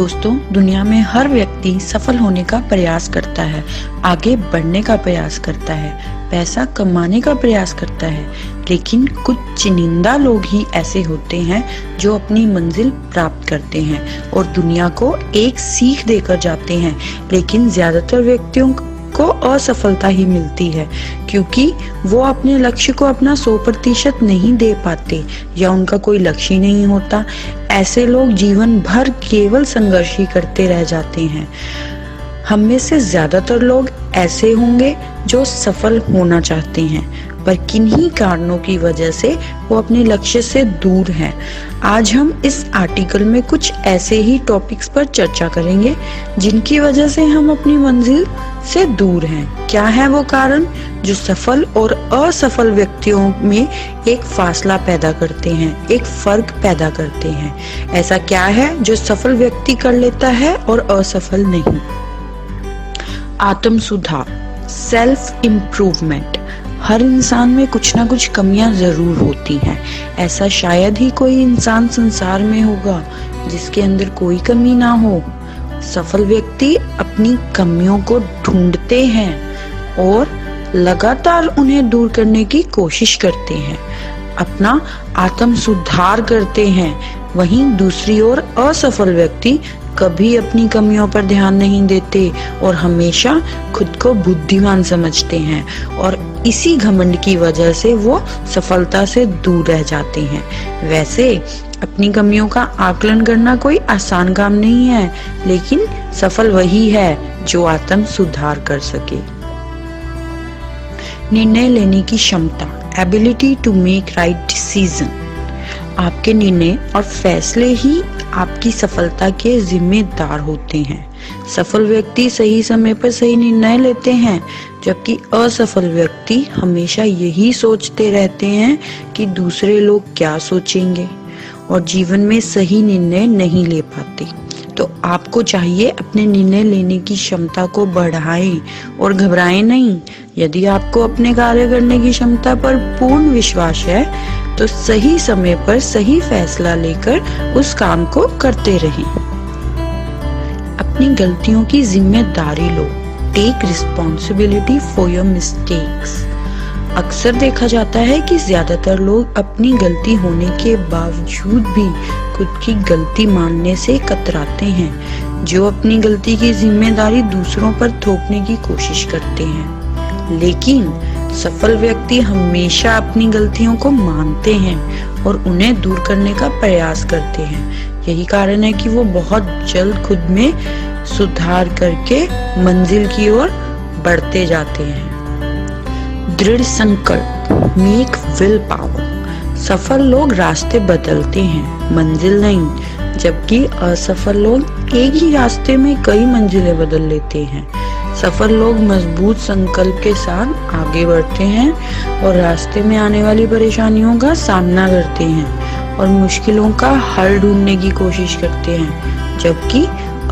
दोस्तों, दुनिया में हर व्यक्ति सफल होने का प्रयास करता है, आगे बढ़ने का प्रयास करता है, पैसा कमाने का प्रयास करता है, लेकिन कुछ चुनिंदा लोग ही ऐसे होते हैं जो अपनी मंजिल प्राप्त करते हैं और दुनिया को एक सीख देकर जाते हैं। लेकिन ज्यादातर व्यक्तियों को असफलता ही मिलती है क्योंकि वो अपने लक्ष्य को अपना 100% नहीं दे पाते या उनका कोई लक्ष्य ही नहीं होता। ऐसे लोग जीवन भर केवल संघर्ष ही करते रह जाते हैं। हम में से ज्यादातर लोग ऐसे होंगे जो सफल होना चाहते हैं पर किन्हीं कारणों की वजह से वो अपने लक्ष्य से दूर हैं। आज हम इस आर्टिकल में कुछ ऐसे ही टॉपिक्स पर चर्चा करेंगे जिनकी वजह से हम अपनी मंजिल से दूर हैं। क्या है वो कारण जो सफल और असफल व्यक्तियों में एक फासला पैदा करते हैं, एक फर्क पैदा करते हैं? ऐसा क्या है जो सफल व्यक्ति कर लेता है और असफल नहीं? आत्म सुधार, सेल्फ इम्प्रूवमेंट। हर इंसान में कुछ ना कुछ कमियां जरूर होती हैं। ऐसा शायद ही कोई इंसान संसार में होगा जिसके अंदर कोई कमी ना हो। सफल व्यक्ति अपनी कमियों को ढूंढते हैं और लगातार उन्हें दूर करने की कोशिश करते हैं, अपना आत्म सुधार करते हैं। वहीं दूसरी ओर असफल व्यक्ति कभी अपनी कमियों पर ध्यान नहीं देते और हमेशा खुद को बुद्धिमान समझते हैं और इसी घमंड की वजह से वो सफलता से दूर रह जाते हैं। वैसे अपनी कमियों का आकलन करना कोई आसान काम नहीं है, लेकिन सफल वही है जो आत्म सुधार कर सके। निर्णय लेने की क्षमता, ability to make right decision. आपके निर्णय और फैसले ही आपकी सफलता के जिम्मेदार होते हैं। सफल व्यक्ति सही समय पर सही निर्णय लेते हैं, जबकि असफल व्यक्ति हमेशा यही सोचते रहते हैं कि दूसरे लोग क्या सोचेंगे और जीवन में सही निर्णय नहीं ले पाते। तो आपको चाहिए अपने निर्णय लेने की क्षमता को बढ़ाएं और घबराएं नहीं। यदि आपको अपने कार्य करने की क्षमता पर पूर्ण विश्वास है तो सही समय पर सही फैसला लेकर उस काम को करते रहें। अपनी गलतियों की जिम्मेदारी लो, take responsibility for your mistakes. अक्सर देखा जाता है कि ज्यादातर लोग अपनी गलती होने के बावजूद भी खुद की गलती मानने से कतराते हैं, जो अपनी गलती की जिम्मेदारी दूसरों पर थोपने की कोशिश करते हैं। लेकिन सफल व्यक्ति हमेशा अपनी गलतियों को मानते हैं और उन्हें दूर करने का प्रयास करते हैं। यही कारण है कि वो बहुत जल्द खुद में सुधार करके मंजिल की ओर बढ़ते जाते हैं। दृढ़ संकल्प, मेक विल पावर। सफल लोग रास्ते बदलते हैं, मंजिल नहीं, जबकि असफल लोग एक ही रास्ते में कई मंजिलें बदल लेते हैं। सफल लोग मजबूत संकल्प के साथ आगे बढ़ते हैं और रास्ते में आने वाली परेशानियों का सामना करते हैं और मुश्किलों का हल ढूंढने की कोशिश करते हैं, जबकि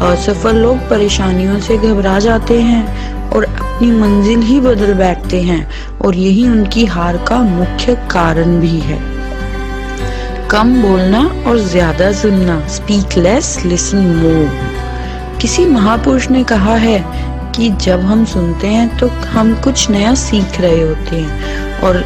असफल लोग परेशानियों से घबरा जाते हैं और अपनी मंजिल ही बदल बैठते हैं और यही उनकी हार का मुख्य कारण भी है। कम बोलना और ज्यादा सुनना, स्पीक लेस लिसन मोर। किसी महापुरुष ने कहा है कि जब हम सुनते हैं तो हम कुछ नया सीख रहे होते हैं और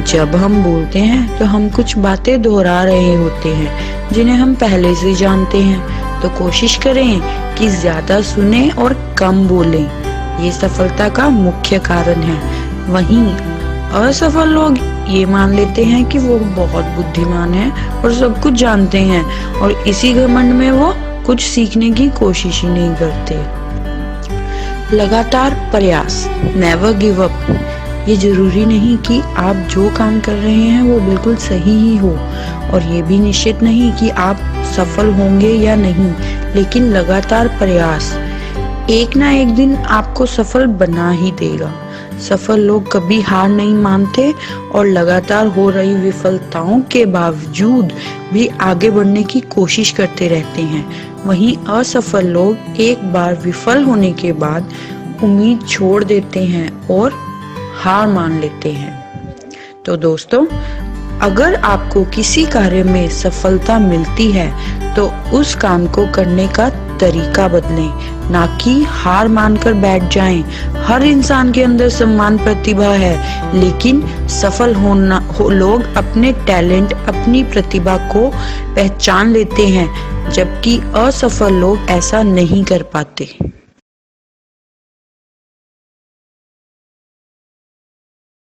जब हम बोलते हैं तो हम कुछ बातें दोहरा रहे होते हैं जिन्हें हम पहले से जानते हैं। तो कोशिश करें कि ज्यादा सुने और कम बोलें, ये सफलता का मुख्य कारण है। वहीं असफल लोग ये मान लेते हैं कि वो बहुत बुद्धिमान हैं और सब कुछ जानते हैं और इसी घमंड में वो कुछ सीखने की कोशिश ही नहीं करते। लगातार प्रयास, नेवर गिव अप। ये जरूरी नहीं कि आप जो काम कर रहे हैं वो बिल्कुल सही ही हो और ये भी निश्चित नहीं कि आप सफल होंगे या नहीं, लेकिन लगातार प्रयास एक ना एक दिन आपको सफल बना ही देगा। सफल लोग कभी हार नहीं मानते और लगातार हो रही विफलताओं के बावजूद भी आगे बढ़ने की कोशिश करते रहते हैं। वहीं असफल लोग एक बार विफल होने के बाद उम्मीद छोड़ देते हैं और हार मान लेते हैं। तो दोस्तों, अगर आपको किसी कार्य में सफलता मिलती है तो उस काम को करने का तरीका बदलें, ना कि हार मानकर बैठ जाएं। हर इंसान के अंदर समान प्रतिभा है, लेकिन सफल लोग अपने टैलेंट, अपनी प्रतिभा को पहचान लेते हैं, जबकि असफल लोग ऐसा नहीं कर पाते।